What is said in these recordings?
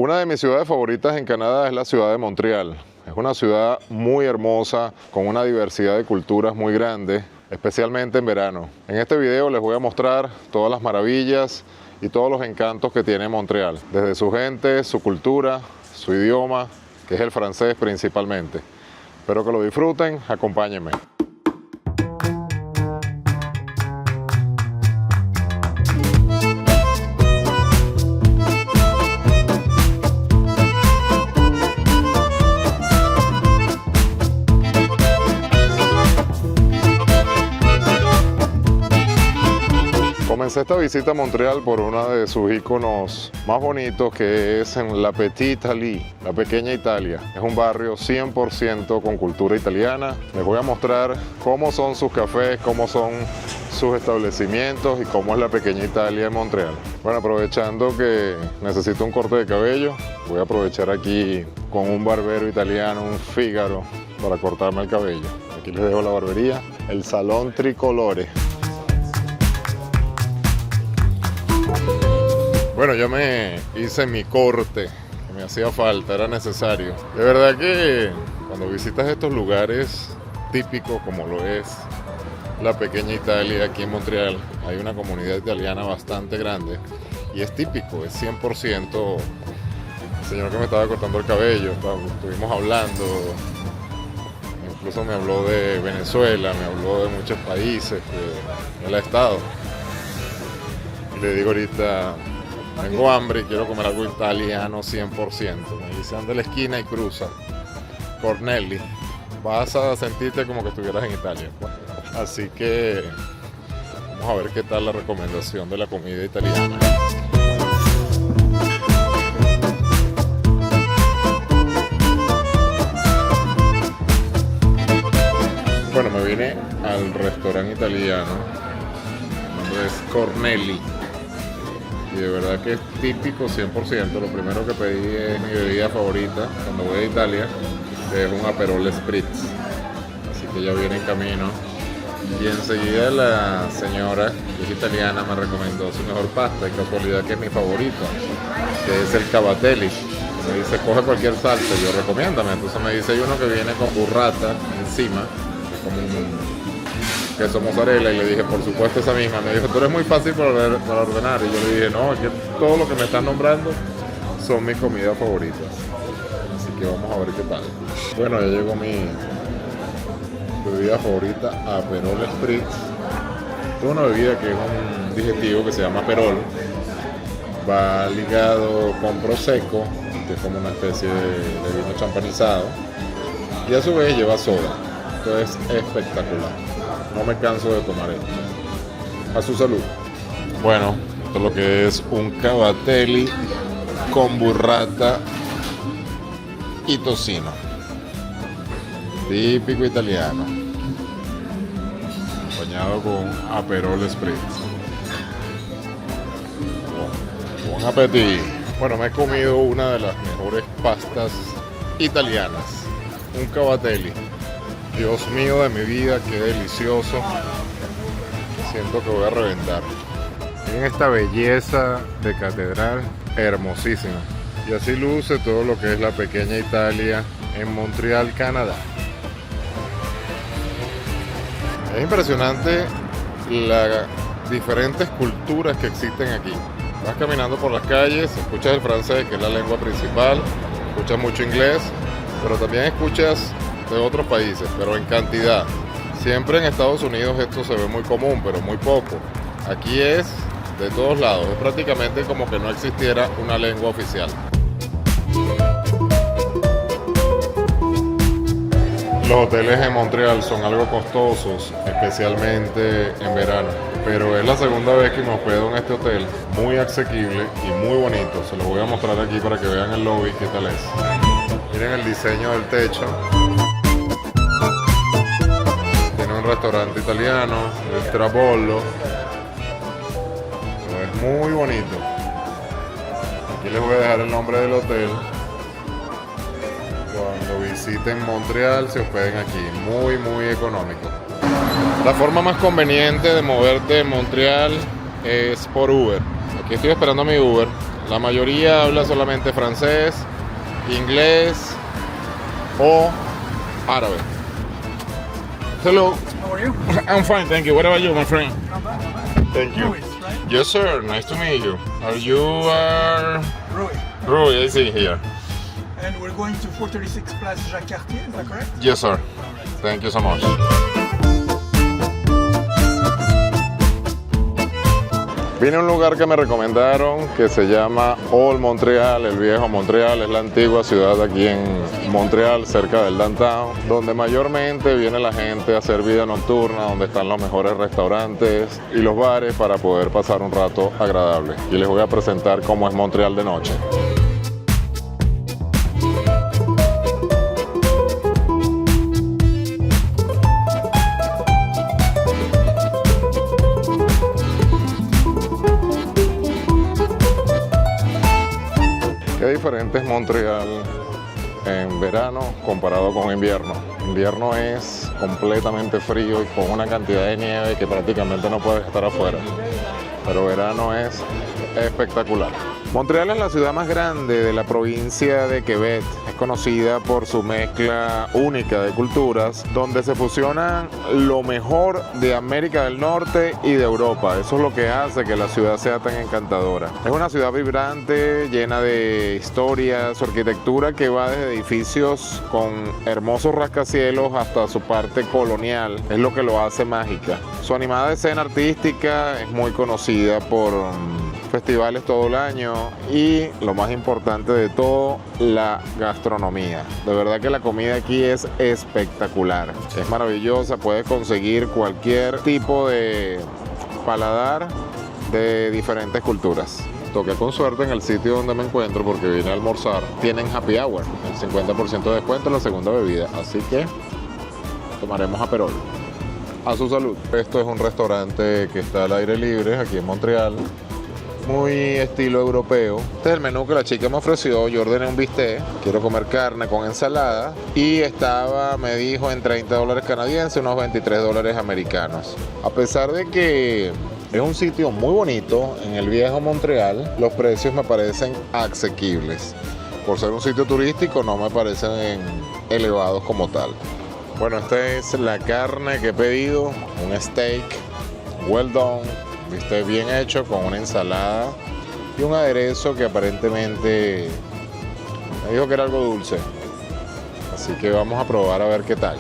Una de mis ciudades favoritas en Canadá es la ciudad de Montreal. Es una ciudad muy hermosa, con una diversidad de culturas muy grande, especialmente en verano. En este video les voy a mostrar todas las maravillas y todos los encantos que tiene Montreal, desde su gente, su cultura, su idioma, que es el francés principalmente. Espero que lo disfruten, acompáñenme. Comencé esta visita a Montreal por uno de sus iconos más bonitos, que es en La Petite Italie, la pequeña Italia. Es un barrio 100% con cultura italiana. Les voy a mostrar cómo son sus cafés, cómo son sus establecimientos y cómo es la pequeña Italia en Montreal. Bueno, aprovechando que necesito un corte de cabello, voy a aprovechar aquí con un barbero italiano, un Figaro, para cortarme el cabello. Aquí les dejo la barbería, el Salón Tricolore. Bueno, ya me hice mi corte, que me hacía falta, era necesario. De verdad que cuando visitas estos lugares típicos como lo es la pequeña Italia aquí en Montreal, hay una comunidad italiana bastante grande y es típico, es 100%. El señor que me estaba cortando el cabello, estuvimos hablando, incluso me habló de Venezuela, me habló de muchos países que él ha estado. Y le digo ahorita, tengo hambre y quiero comer algo italiano 100%. Me dice, anda a la esquina y cruza. Cornelli. Vas a sentirte como que estuvieras en Italia. Así que vamos a ver qué tal la recomendación de la comida italiana. Bueno, me vine al restaurante italiano. El nombre es Cornelli. Y de verdad que es típico 100%. Lo primero que pedí es mi bebida favorita cuando voy a Italia, que es un Aperol Spritz. Así que ya viene en camino. Y enseguida la señora, que es italiana, me recomendó su mejor pasta, y casualidad que es mi favorito, que es el Cavatelli. Me dice, coge cualquier salsa, yo recomiéndame. Entonces me dice, hay uno que viene con burrata encima, como un queso mozzarella, y le dije, por supuesto esa misma. Me dijo, tú eres muy fácil para ordenar. Y yo le dije, no, es que todo lo que me están nombrando son mis comidas favoritas. Así que vamos a ver qué tal. Bueno, ya llegó mi bebida favorita, Aperol Spritz. Es una bebida que es un digestivo que se llama Aperol. Va ligado con Prosecco, que es como una especie de vino champanizado. Y a su vez lleva soda. Esto es espectacular. No me canso de tomar esto. A su salud. Bueno, esto es lo que es un Cavatelli con burrata y tocino. Típico italiano. Acompañado con Aperol Spritz. Buen apetito. Bueno, me he comido una de las mejores pastas italianas. Un Cavatelli. Dios mío de mi vida, qué delicioso. Siento que voy a reventar. Miren esta belleza de catedral, hermosísima. Y así luce todo lo que es la pequeña Italia en Montreal, Canadá. Es impresionante las diferentes culturas que existen aquí. Vas caminando por las calles, escuchas el francés, que es la lengua principal, escuchas mucho inglés, pero también escuchas de otros países, pero en cantidad. Siempre en Estados Unidos esto se ve muy común, pero muy poco. Aquí es de todos lados, es prácticamente como que no existiera una lengua oficial. Los hoteles en Montreal son algo costosos, especialmente en verano, pero es la segunda vez que me hospedo en este hotel, muy asequible y muy bonito. Se los voy a mostrar aquí para que vean el lobby qué tal es. Miren el diseño del techo. Un restaurante italiano, el Trabollo. Es muy bonito. Aquí les voy a dejar el nombre del hotel. Cuando visiten Montreal se hospeden aquí, muy económico. La forma más conveniente de moverte en Montreal es por Uber. Aquí estoy esperando a mi Uber. La mayoría habla solamente francés, inglés o árabe. Hello. How are you? I'm fine, thank you. What about you, my friend? Not bad, not bad. Thank you. Ruiz, right? Yes, sir. Nice to meet you. Are you Rui. Rui? I see here. And we're going to 436 Place Jacques Cartier, is that correct? Yes, sir. Thank you so much. Vine a un lugar que me recomendaron que se llama Old Montreal, el viejo Montreal, es la antigua ciudad aquí en Montreal, cerca del downtown, donde mayormente viene la gente a hacer vida nocturna, donde están los mejores restaurantes y los bares para poder pasar un rato agradable. Y les voy a presentar cómo es Montreal de noche. Qué diferente es Montreal en verano comparado con invierno. Invierno es completamente frío y con una cantidad de nieve que prácticamente no puedes estar afuera. Pero verano es espectacular. Montreal es la ciudad más grande de la provincia de Quebec. Es conocida por su mezcla única de culturas, donde se fusionan lo mejor de América del Norte y de Europa. Eso es lo que hace que la ciudad sea tan encantadora. Es una ciudad vibrante, llena de historia, su arquitectura que va desde edificios con hermosos rascacielos hasta su parte colonial. Es lo que lo hace mágica. Su animada escena artística es muy conocida por festivales todo el año y lo más importante de todo, la gastronomía. De verdad que la comida aquí es espectacular, es maravillosa, puedes conseguir cualquier tipo de paladar de diferentes culturas. Toqué con suerte en el sitio donde me encuentro porque vine a almorzar. Tienen happy hour, el 50% de descuento en la segunda bebida, así que tomaremos Aperol. A su salud. Esto es un restaurante que está al aire libre aquí en Montreal. Muy estilo europeo. Este es el menú que la chica me ofreció. Yo ordené un bistec, quiero comer carne con ensalada y me dijo en $30 canadienses, unos $23 americanos. A pesar de que es un sitio muy bonito en el viejo Montreal, los precios me parecen asequibles. Por ser un sitio turístico no me parecen elevados como tal. Bueno, esta es la carne que he pedido, un steak well done, bistec bien hecho con una ensalada y un aderezo que aparentemente me dijo que era algo dulce. Así que vamos a probar a ver qué tal.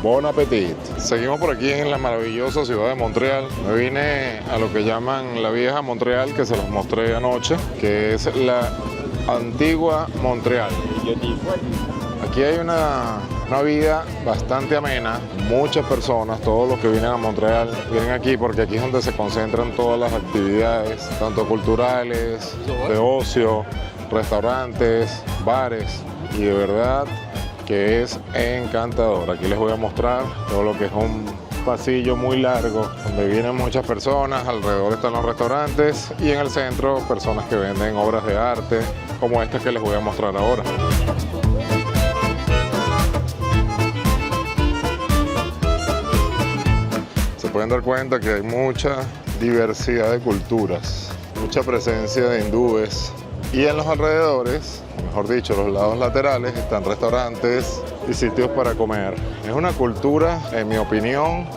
Bon appetit. Seguimos por aquí en la maravillosa ciudad de Montreal. Me vine a lo que llaman la vieja Montreal, que se los mostré anoche, que es la antigua Montreal. Aquí hay una vida bastante amena, muchas personas, todos los que vienen a Montreal vienen aquí porque aquí es donde se concentran todas las actividades, tanto culturales, de ocio, restaurantes, bares, y de verdad que es encantador. Aquí les voy a mostrar todo lo que es un pasillo muy largo donde vienen muchas personas, alrededor están los restaurantes y en el centro personas que venden obras de arte como esta que les voy a mostrar ahora. Pueden dar cuenta que hay mucha diversidad de culturas, mucha presencia de hindúes y en los alrededores, mejor dicho, los lados laterales, están restaurantes y sitios para comer. Es una cultura, en mi opinión,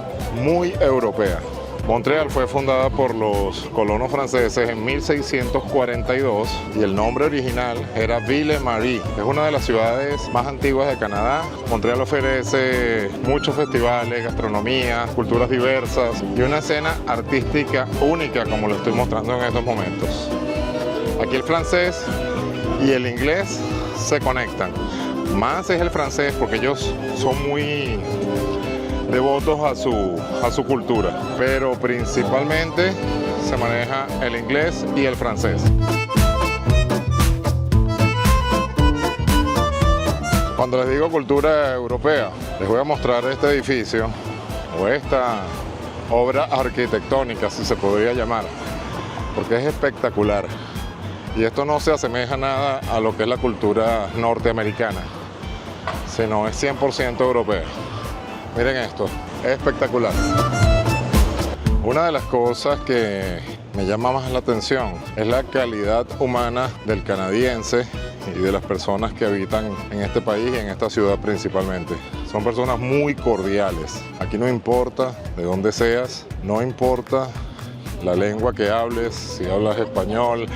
muy europea. Montreal fue fundada por los colonos franceses en 1642 y el nombre original era Ville-Marie. Es una de las ciudades más antiguas de Canadá. Montreal ofrece muchos festivales, gastronomía, culturas diversas y una escena artística única como lo estoy mostrando en estos momentos. Aquí el francés y el inglés se conectan. Más es el francés porque ellos son muy devotos a su cultura, pero principalmente se maneja el inglés y el francés. Cuando les digo cultura europea, les voy a mostrar este edificio o esta obra arquitectónica, si se podría llamar, porque es espectacular. Y esto no se asemeja nada a lo que es la cultura norteamericana, sino es 100% europea. Miren esto, es espectacular. Una de las cosas que me me llama más la atención es la calidad humana del canadiense y de las personas que habitan en este país y en esta ciudad principalmente. Son personas muy cordiales. Aquí no importa de dónde seas, no importa la lengua que hables, si hablas español,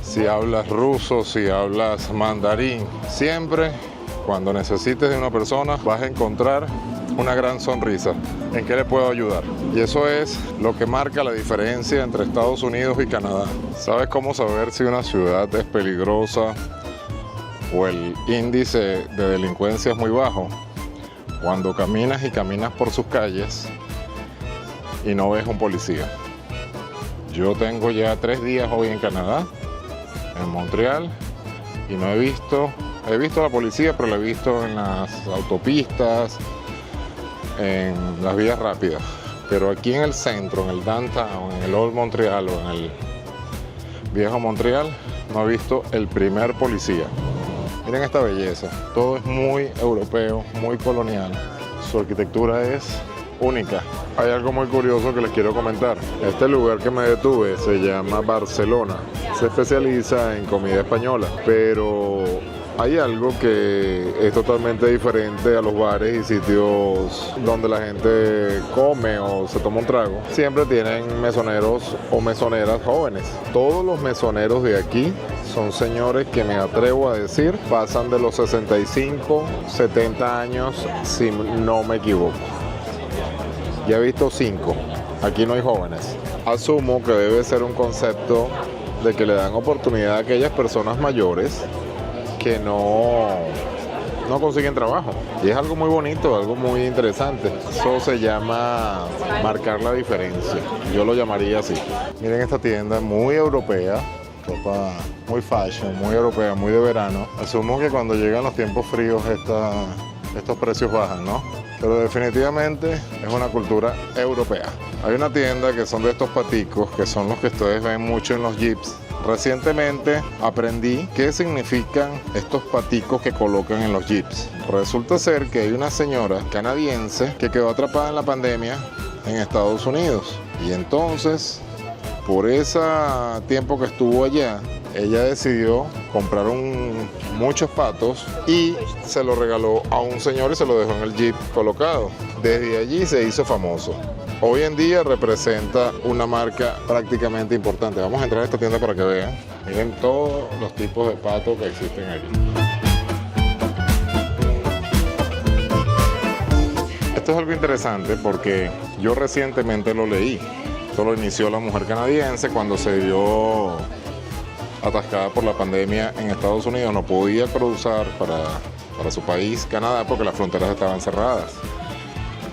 si hablas ruso, si hablas mandarín. Siempre, cuando necesites de una persona, vas a encontrar una gran sonrisa. ¿En qué le puedo ayudar? Y eso es lo que marca la diferencia entre Estados Unidos y Canadá. ¿Sabes cómo saber si una ciudad es peligrosa o el índice de delincuencia es muy bajo? Cuando caminas y caminas por sus calles y no ves un policía. Yo tengo ya 3 días hoy en Canadá, en Montreal, y no he visto a la policía, pero la he visto en las autopistas, en las vías rápidas. Pero aquí en el centro, en el downtown, en el Old Montreal o en el viejo Montreal, no he visto el primer policía. Miren esta belleza, todo es muy europeo, muy colonial. Su arquitectura es única. Hay algo muy curioso que les quiero comentar. Este lugar que me detuve se llama Barcelona. Se especializa en comida española, pero hay algo que es totalmente diferente a los bares y sitios donde la gente come o se toma un trago. Siempre tienen mesoneros o mesoneras jóvenes. Todos los mesoneros de aquí son señores que me atrevo a decir pasan de los 65, 70 años, si no me equivoco. Ya he visto 5. Aquí no hay jóvenes. Asumo que debe ser un concepto de que le dan oportunidad a aquellas personas mayores que no consiguen trabajo. Y es algo muy bonito, algo muy interesante. Eso se llama marcar la diferencia. Yo lo llamaría así. Miren esta tienda muy europea. Ropa muy fashion, muy europea, muy de verano. Asumo que cuando llegan los tiempos fríos estos precios bajan, ¿no? Pero definitivamente es una cultura europea. Hay una tienda que son de estos paticos, que son los que ustedes ven mucho en los jeeps. Recientemente aprendí qué significan estos paticos que colocan en los jeeps. Resulta ser que hay una señora canadiense que quedó atrapada en la pandemia en Estados Unidos. Y entonces, por ese tiempo que estuvo allá, ella decidió comprar muchos patos y se lo regaló a un señor y se lo dejó en el jeep colocado. Desde allí se hizo famoso. Hoy en día representa una marca prácticamente importante. Vamos a entrar a esta tienda para que vean. Miren todos los tipos de patos que existen aquí. Esto es algo interesante porque yo recientemente lo leí. Esto lo inició la mujer canadiense cuando se vio atascada por la pandemia en Estados Unidos. No podía cruzar para su país, Canadá, porque las fronteras estaban cerradas.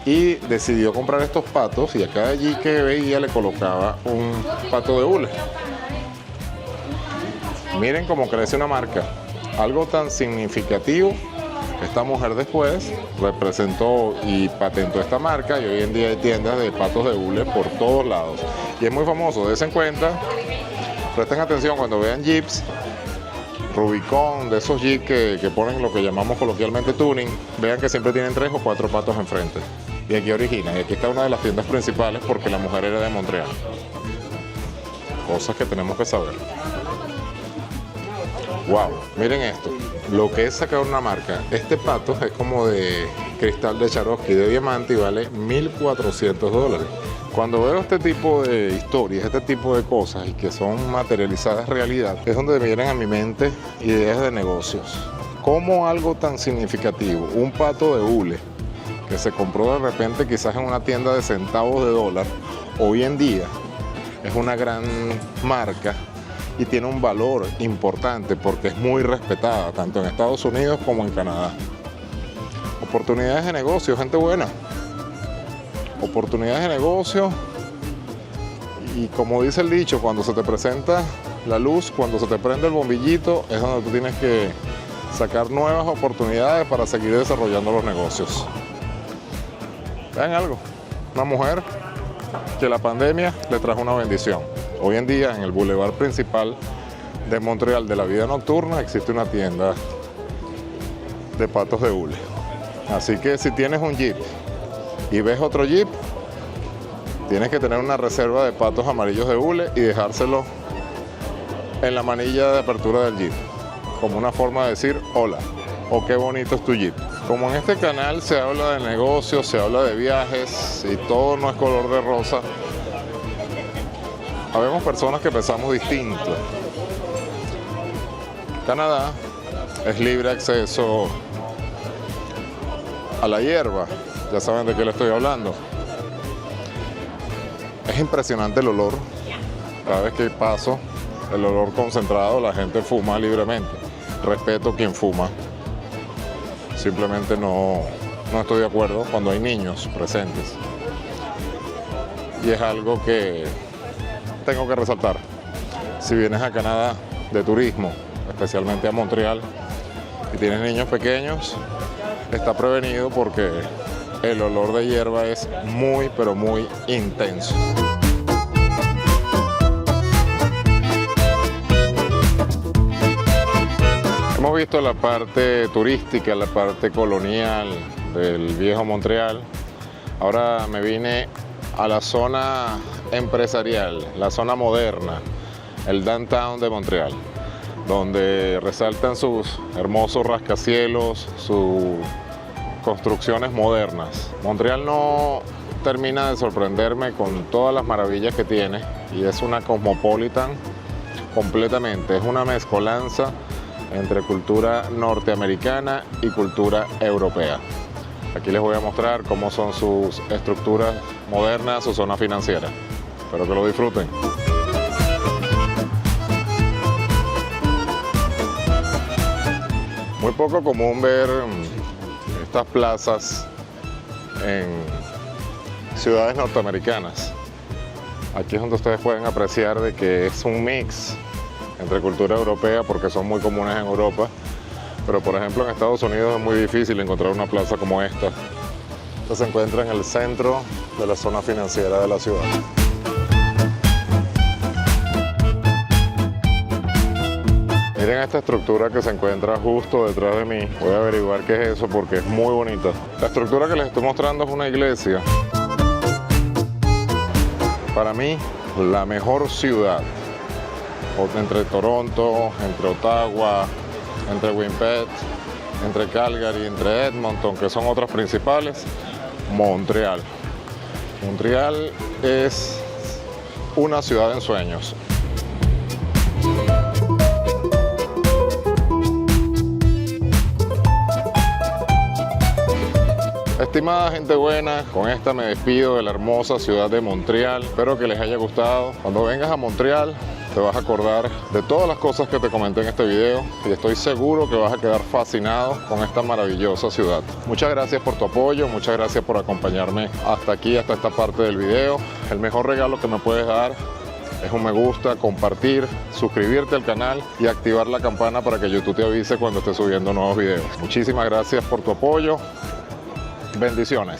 Y decidió comprar estos patos y a cada allí que veía le colocaba un pato de hule. Miren cómo crece una marca. Algo tan significativo. Esta mujer después representó y patentó esta marca y hoy en día hay tiendas de patos de hule por todos lados. Y es muy famoso, dense en cuenta, presten atención cuando vean jeeps, Rubicon, de esos jeeps que ponen lo que llamamos coloquialmente tuning, vean que siempre tienen 3 o 4 patos enfrente. Y aquí origina, y aquí está una de las tiendas principales porque la mujer era de Montreal. Cosas que tenemos que saber. Wow, miren esto, lo que es sacar una marca. Este pato es como de cristal de Swarovski, de diamante, y vale $1,400. Cuando veo este tipo de historias, este tipo de cosas y que son materializadas en realidad, es donde me vienen a mi mente ideas de negocios. ¿Cómo algo tan significativo, un pato de hule, que se compró de repente quizás en una tienda de centavos de dólar, hoy en día es una gran marca y tiene un valor importante porque es muy respetada tanto en Estados Unidos como en Canadá? Oportunidades de negocio, gente buena. Oportunidades de negocio, y como dice el dicho, cuando se te presenta la luz, cuando se te prende el bombillito, es donde tú tienes que sacar nuevas oportunidades para seguir desarrollando los negocios. Vean algo, una mujer que la pandemia le trajo una bendición. Hoy en día en el bulevar principal de Montreal de la vida nocturna existe una tienda de patos de hule. Así que si tienes un jeep y ves otro jeep, tienes que tener una reserva de patos amarillos de hule y dejárselo en la manilla de apertura del Jeep, como una forma de decir hola o qué bonito es tu Jeep. Como en este canal se habla de negocios, se habla de viajes y todo no es color de rosa, habemos personas que pensamos distinto. Canadá es libre acceso a la hierba, ya saben de qué le estoy hablando. Es impresionante el olor, cada vez que paso, el olor concentrado, la gente fuma libremente. Respeto a quien fuma, simplemente no estoy de acuerdo cuando hay niños presentes. Y es algo que tengo que resaltar. Si vienes a Canadá de turismo, especialmente a Montreal, y tienes niños pequeños, está prevenido porque el olor de hierba es muy, pero muy intenso. Hemos visto la parte turística, la parte colonial del viejo Montreal. Ahora me vine a la zona empresarial, la zona moderna, el downtown de Montreal, donde resaltan sus hermosos rascacielos, sus construcciones modernas. Montreal no termina de sorprenderme con todas las maravillas que tiene y es una cosmopolitan completamente, es una mezcolanza entre cultura norteamericana y cultura europea. Aquí les voy a mostrar cómo son sus estructuras modernas, su zona financiera. Espero que lo disfruten. Muy poco común ver estas plazas en ciudades norteamericanas. Aquí es donde ustedes pueden apreciar de que es un mix entre cultura europea porque son muy comunes en Europa, pero por ejemplo en Estados Unidos es muy difícil encontrar una plaza como esta. Esta se encuentra en el centro de la zona financiera de la ciudad. Miren esta estructura que se encuentra justo detrás de mí. Voy a averiguar qué es eso porque es muy bonita. La estructura que les estoy mostrando es una iglesia. Para mí, la mejor ciudad, entre Toronto, entre Ottawa, entre Winnipeg, entre Calgary, entre Edmonton, que son otras principales, Montreal. Montreal es una ciudad de ensueños. Estimada gente buena, con esta me despido de la hermosa ciudad de Montreal. Espero que les haya gustado. Cuando vengas a Montreal te vas a acordar de todas las cosas que te comenté en este video y estoy seguro que vas a quedar fascinado con esta maravillosa ciudad. Muchas gracias por tu apoyo, muchas gracias por acompañarme hasta aquí, hasta esta parte del video. El mejor regalo que me puedes dar es un me gusta, compartir, suscribirte al canal y activar la campana para que YouTube te avise cuando esté subiendo nuevos videos. Muchísimas gracias por tu apoyo. Bendiciones.